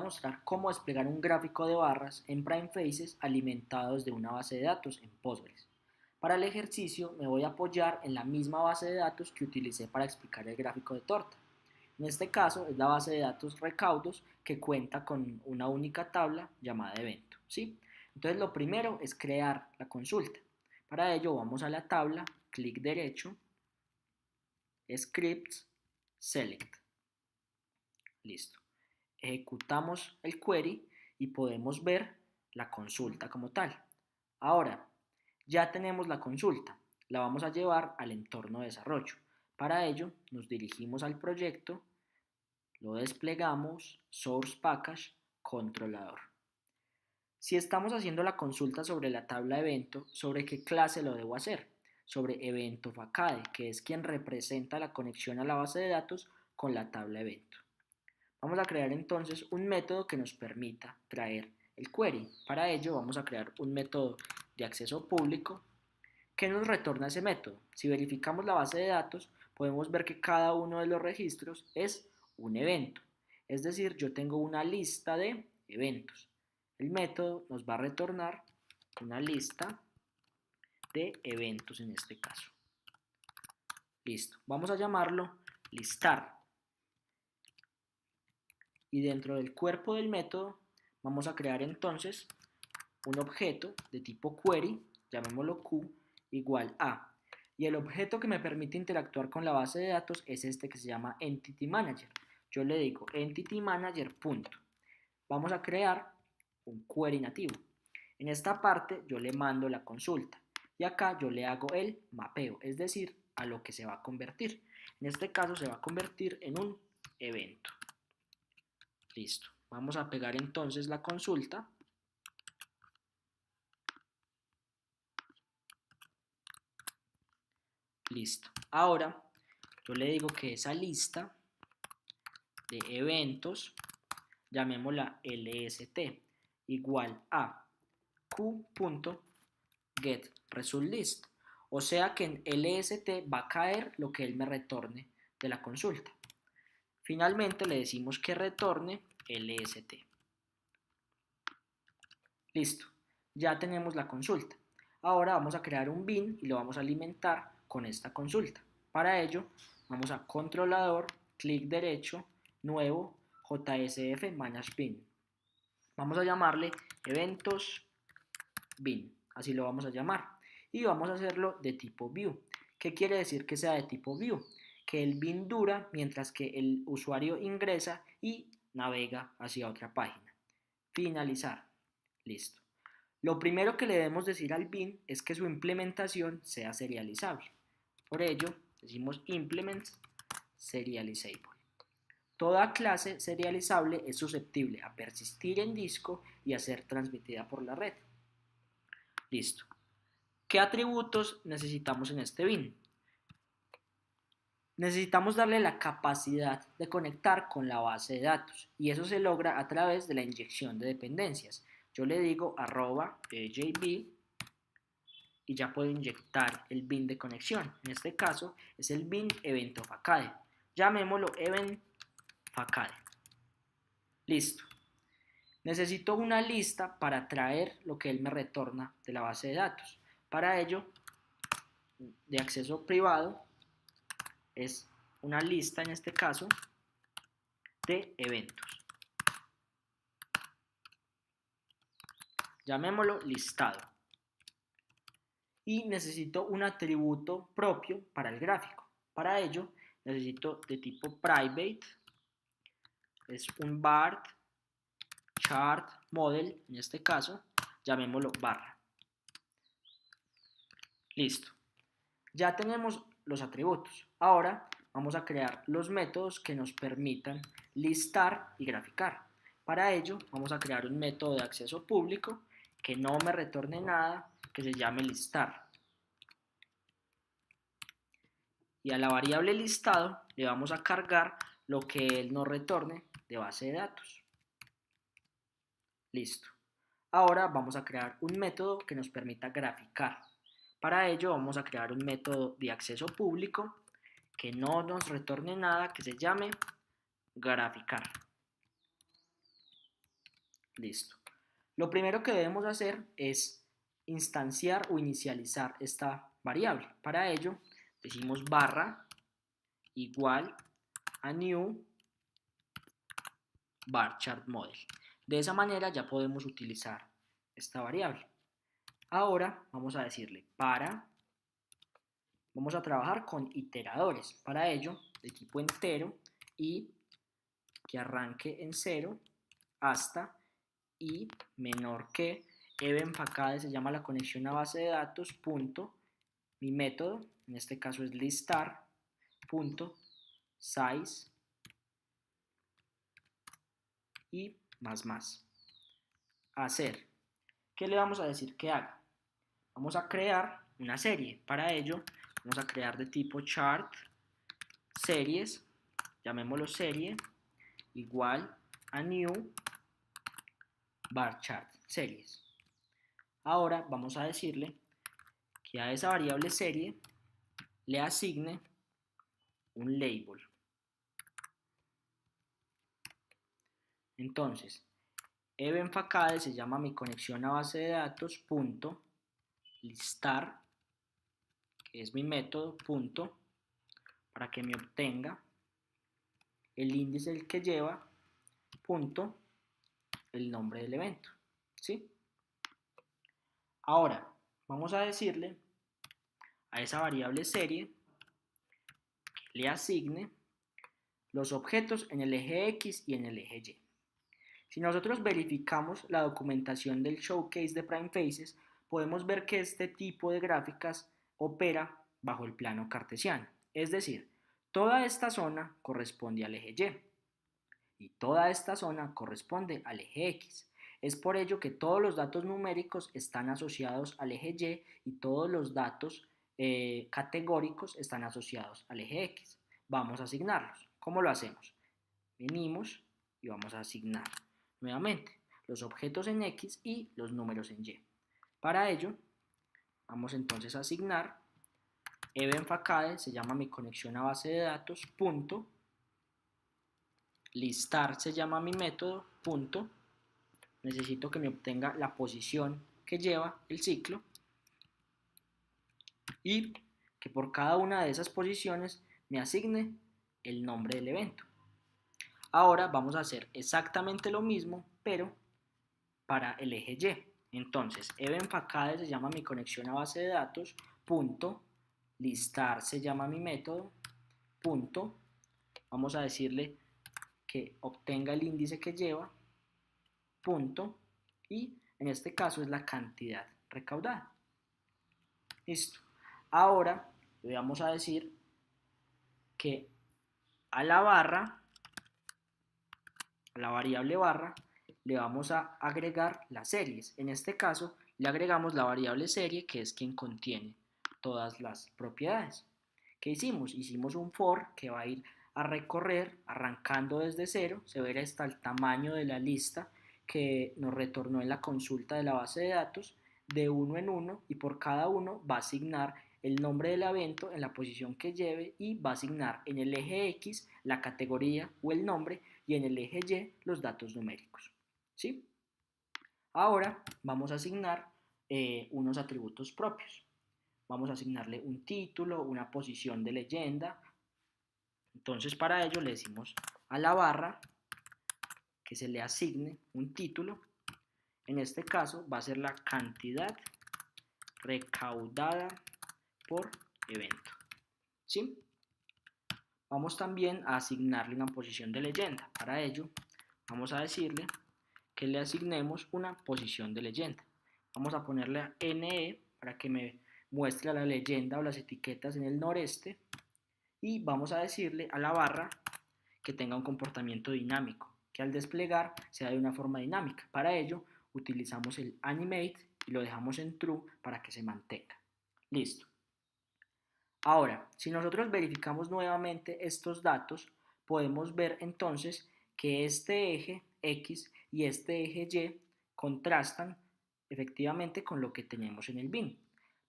mostrar cómo desplegar un gráfico de barras en prime faces alimentados de una base de datos en Postgres. Para el ejercicio me voy a apoyar en la misma base de datos que utilicé para explicar el gráfico de torta. En este caso es la base de datos recaudos que cuenta con una única tabla llamada evento, ¿sí? Entonces lo primero es crear la consulta. Para ello vamos a la tabla, clic derecho, Scripts, Select. Listo. Ejecutamos el query y podemos ver la consulta como tal. Ahora, ya tenemos la consulta, la vamos a llevar al entorno de desarrollo. Para ello, nos dirigimos al proyecto, lo desplegamos, Source Package, controlador. Si estamos haciendo la consulta sobre la tabla evento, ¿sobre qué clase lo debo hacer? Sobre evento facade, que es quien representa la conexión a la base de datos con la tabla evento. Vamos a crear entonces un método que nos permita traer el query. Para ello vamos a crear un método de acceso público que nos retorna ese método. Si verificamos la base de datos, podemos ver que cada uno de los registros es un evento. Es decir, yo tengo una lista de eventos. El método nos va a retornar una lista de eventos en este caso. Listo. Vamos a llamarlo listar. Y dentro del cuerpo del método vamos a crear entonces un objeto de tipo query, llamémoslo Q, igual a. Y el objeto que me permite interactuar con la base de datos es este que se llama Entity Manager. Yo le digo Entity Manager punto. Vamos a crear un query nativo. En esta parte yo le mando la consulta y acá yo le hago el mapeo, es decir, a lo que se va a convertir. En este caso se va a convertir en un evento. Listo. Vamos a pegar entonces la consulta. Listo. Ahora yo le digo que esa lista de eventos, llamémosla LST, igual a q.getResultList. O sea que en LST va a caer lo que él me retorne de la consulta. Finalmente le decimos que retorne LST. Listo, ya tenemos la consulta. Ahora vamos a crear un bin y lo vamos a alimentar con esta consulta. Para ello, vamos a controlador, clic derecho, nuevo, JSF Manage Bin. Vamos a llamarle eventos bin, así lo vamos a llamar. Y vamos a hacerlo de tipo view. ¿Qué quiere decir que sea de tipo view? Que el bin dura mientras que el usuario ingresa y navega hacia otra página. Finalizar. Listo. Lo primero que le debemos decir al bin es que su implementación sea serializable. Por ello, decimos implement serializable. Toda clase serializable es susceptible a persistir en disco y a ser transmitida por la red. Listo. ¿Qué atributos necesitamos en este bin? Necesitamos darle la capacidad de conectar con la base de datos y eso se logra a través de la inyección de dependencias. Yo le digo @jb y ya puedo inyectar el bin de conexión. En este caso es el bin evento facade. Llamémoslo event facade. Listo. Necesito una lista para traer lo que él me retorna de la base de datos. Para ello, de acceso privado, es una lista en este caso de eventos. Llamémoslo listado. Y necesito un atributo propio para el gráfico. Para ello necesito de tipo private, es un var chart model, en este caso, llamémoslo barra. Listo. Ya tenemos los atributos. Ahora vamos a crear los métodos que nos permitan listar y graficar. Para ello vamos a crear un método de acceso público que no me retorne nada, que se llame listar. Y a la variable listado le vamos a cargar lo que él nos retorne de base de datos. Listo. Ahora vamos a crear un método que nos permita graficar. Para ello vamos a crear un método de acceso público que no nos retorne nada, que se llame graficar. Listo. Lo primero que debemos hacer es instanciar o inicializar esta variable. Para ello, decimos barra igual a new varchar model. De esa manera ya podemos utilizar esta variable. Ahora vamos a decirle vamos a trabajar con iteradores. Para ello, de tipo entero y que arranque en 0 hasta y menor que evenFacade se llama la conexión a base de datos punto mi método, en este caso es listar punto size y más. Hacer. ¿Qué le vamos a decir que haga? Vamos a crear una serie. Para ello vamos a crear de tipo chart series, llamémoslo serie, igual a new varchar series. Ahora vamos a decirle que a esa variable serie le asigne un label. Entonces, evenFacade se llama mi conexión a base de datos punto listar, que es mi método, punto, para que me obtenga el índice que lleva, punto, el nombre del evento. ¿Sí? Ahora, vamos a decirle a esa variable serie que le asigne los objetos en el eje X y en el eje Y. Si nosotros verificamos la documentación del showcase de Prime Faces, podemos ver que este tipo de gráficas opera bajo el plano cartesiano. Es decir, toda esta zona corresponde al eje Y y toda esta zona corresponde al eje X. Es por ello que todos los datos numéricos están asociados al eje Y y todos los datos categóricos están asociados al eje X. Vamos a asignarlos. ¿Cómo lo hacemos? Venimos y vamos a asignar nuevamente los objetos en X y los números en Y. Para ello, vamos entonces a asignar evenFacade, se llama mi conexión a base de datos, punto, listar se llama mi método, punto, necesito que me obtenga la posición que lleva el ciclo y que por cada una de esas posiciones me asigne el nombre del evento. Ahora vamos a hacer exactamente lo mismo, pero para el eje Y. Entonces, evenFacade se llama mi conexión a base de datos, punto, listar se llama mi método, punto, vamos a decirle que obtenga el índice que lleva, punto, y en este caso es la cantidad recaudada. Listo. Ahora le vamos a decir que a la barra, a la variable barra, le vamos a agregar las series. En este caso, le agregamos la variable serie, que es quien contiene todas las propiedades. ¿Qué hicimos? Hicimos un for que va a ir a recorrer arrancando desde 0. Se verá hasta el tamaño de la lista que nos retornó en la consulta de la base de datos de uno en uno, y por cada uno va a asignar el nombre del evento en la posición que lleve y va a asignar en el eje X la categoría o el nombre y en el eje Y los datos numéricos. ¿Sí? Ahora vamos a asignar unos atributos propios. Vamos a asignarle un título, una posición de leyenda. Entonces para ello le decimos a la barra que se le asigne un título. En este caso va a ser la cantidad recaudada por evento. ¿Sí? Vamos también a asignarle una posición de leyenda. Para ello vamos a decirle que le asignemos una posición de leyenda. Vamos a ponerle a NE para que me muestre la leyenda o las etiquetas en el noreste, y vamos a decirle a la barra que tenga un comportamiento dinámico, que al desplegar sea de una forma dinámica. Para ello utilizamos el animate y lo dejamos en true para que se mantenga. Listo. Ahora, si nosotros verificamos nuevamente estos datos, podemos ver entonces que este eje X y este eje Y contrastan efectivamente con lo que tenemos en el BIN.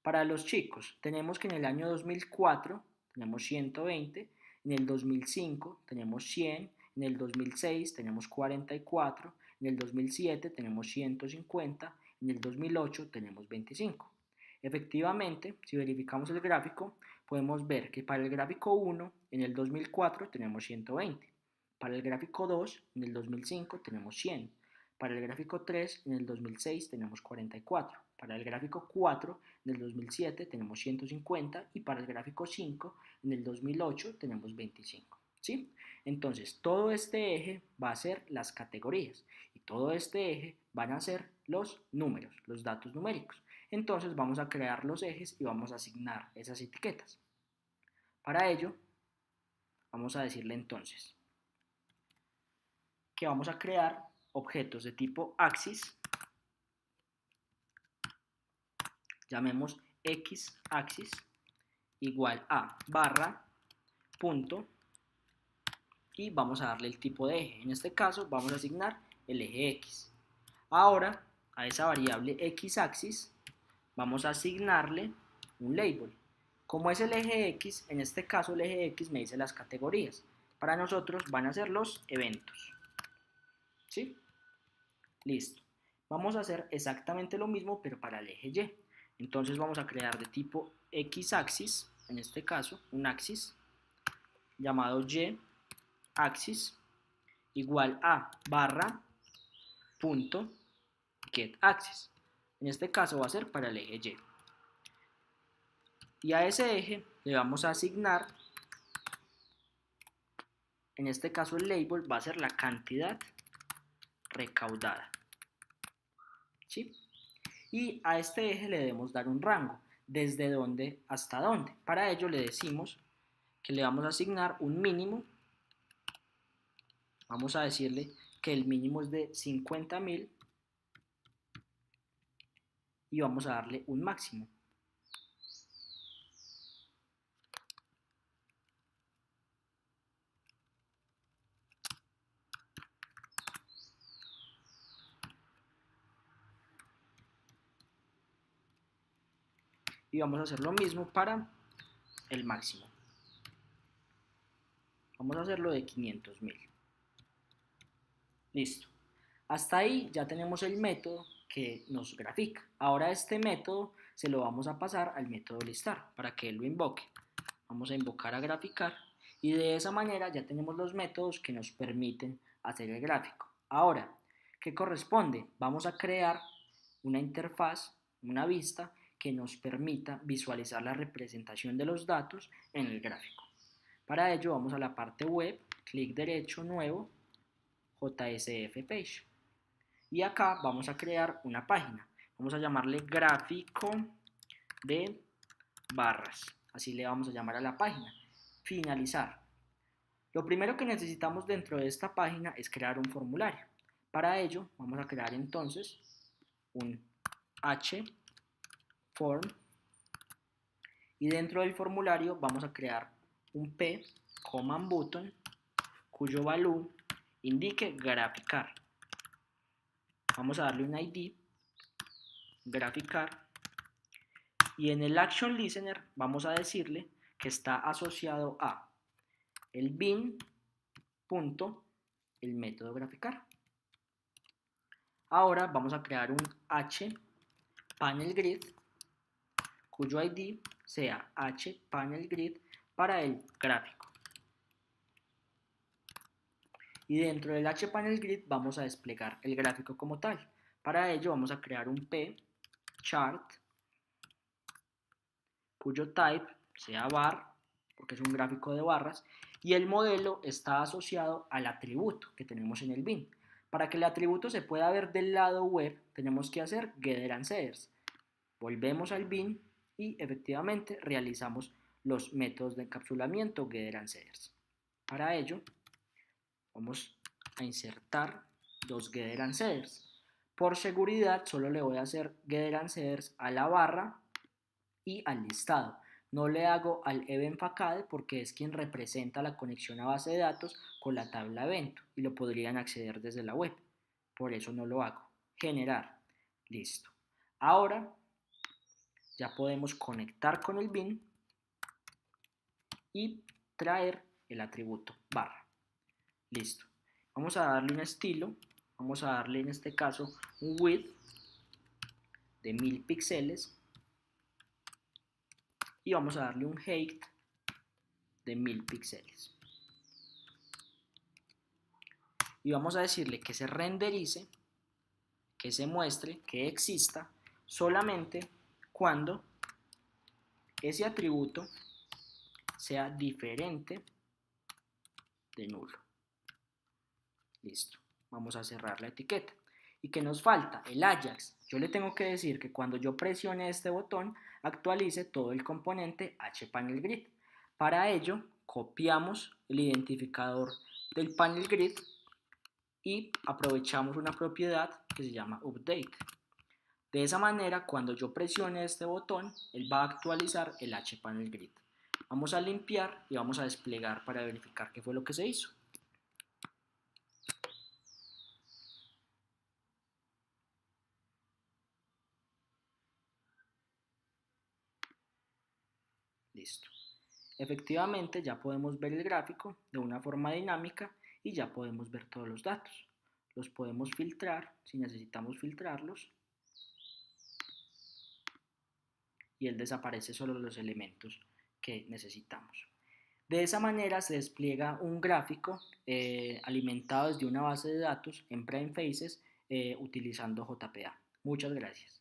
Para los chicos, tenemos que en el año 2004 tenemos 120, en el 2005 tenemos 100, en el 2006 tenemos 44, en el 2007 tenemos 150, en el 2008 tenemos 25. Efectivamente, si verificamos el gráfico, podemos ver que para el gráfico 1 en el 2004 tenemos 120, para el gráfico 2 en el 2005 tenemos 100, para el gráfico 3 en el 2006 tenemos 44, para el gráfico 4 en el 2007 tenemos 150 y para el gráfico 5 en el 2008 tenemos 25. ¿Sí? Entonces, todo este eje va a ser las categorías y todo este eje van a ser los números, los datos numéricos. Entonces, vamos a crear los ejes y vamos a asignar esas etiquetas. Para ello, vamos a decirle entonces que vamos a crear objetos de tipo axis, llamemos x-axis igual a barra, punto, y vamos a darle el tipo de eje. En este caso vamos a asignar el eje X. Ahora a esa variable x-axis vamos a asignarle un label. Como es el eje X, en este caso el eje X me dice las categorías. Para nosotros van a ser los eventos. ¿Sí? Listo. Vamos a hacer exactamente lo mismo pero para el eje Y. Entonces vamos a crear de tipo x-axis, en este caso un axis llamado y-axis igual a barra punto getAxis. En este caso va a ser para el eje Y. Y a ese eje le vamos a asignar, en este caso el label va a ser la cantidad recaudada. ¿Sí? Y a este eje le debemos dar un rango, desde dónde hasta dónde. Para ello le decimos que le vamos a asignar un mínimo. Vamos a decirle que el mínimo es de 50.000 y vamos a darle un máximo. Y vamos a hacer lo mismo para el máximo. Vamos a hacerlo de 500.000. Listo. Hasta ahí ya tenemos el método que nos grafica. Ahora este método se lo vamos a pasar al método listar para que él lo invoque. Vamos a invocar a graficar y de esa manera ya tenemos los métodos que nos permiten hacer el gráfico. Ahora, ¿qué corresponde? Vamos a crear una interfaz, una vista que nos permita visualizar la representación de los datos en el gráfico. Para ello vamos a la parte web, clic derecho, nuevo, JSF Page. Y acá vamos a crear una página. Vamos a llamarle gráfico de barras. Así le vamos a llamar a la página. Finalizar. Lo primero que necesitamos dentro de esta página es crear un formulario. Para ello vamos a crear entonces un hform y dentro del formulario vamos a crear un p command button cuyo valor indique graficar. Vamos a darle un ID, graficar, y en el Action Listener vamos a decirle que está asociado a el bin punto el método graficar. Ahora vamos a crear un hPanelGrid cuyo ID sea hPanelGrid para el gráfico. Y dentro del hPanelGrid vamos a desplegar el gráfico como tal. Para ello vamos a crear un pChart cuyo type sea bar, porque es un gráfico de barras, y el modelo está asociado al atributo que tenemos en el bin. Para que el atributo se pueda ver del lado web, tenemos que hacer getter and setters. Volvemos al bin y efectivamente realizamos los métodos de encapsulamiento getter and setters. Para ello, vamos a insertar dos getter and setters. Por seguridad, solo le voy a hacer getter and setters a la barra y al listado. No le hago al event facade porque es quien representa la conexión a base de datos con la tabla evento y lo podrían acceder desde la web. Por eso no lo hago. Generar. Listo. Ahora ya podemos conectar con el bin y traer el atributo barra. Listo. Vamos a darle un estilo Vamos a darle en este caso un width de 1000 píxeles y vamos a darle un height de 1000 píxeles. Y vamos a decirle que se renderice, que se muestre, que exista solamente cuando ese atributo sea diferente de nulo. Listo. Vamos a cerrar la etiqueta. ¿Y qué nos falta? El Ajax. Yo le tengo que decir que cuando yo presione este botón, actualice todo el componente hPanelGrid. Para ello, copiamos el identificador del panel grid y aprovechamos una propiedad que se llama update. De esa manera, cuando yo presione este botón, él va a actualizar el hPanelGrid. Vamos a limpiar y vamos a desplegar para verificar qué fue lo que se hizo. Listo. Efectivamente ya podemos ver el gráfico de una forma dinámica y ya podemos ver todos los datos. Los podemos filtrar si necesitamos filtrarlos y él desaparece solo los elementos que necesitamos. De esa manera se despliega un gráfico alimentado desde una base de datos en Framefaces utilizando JPA. Muchas gracias.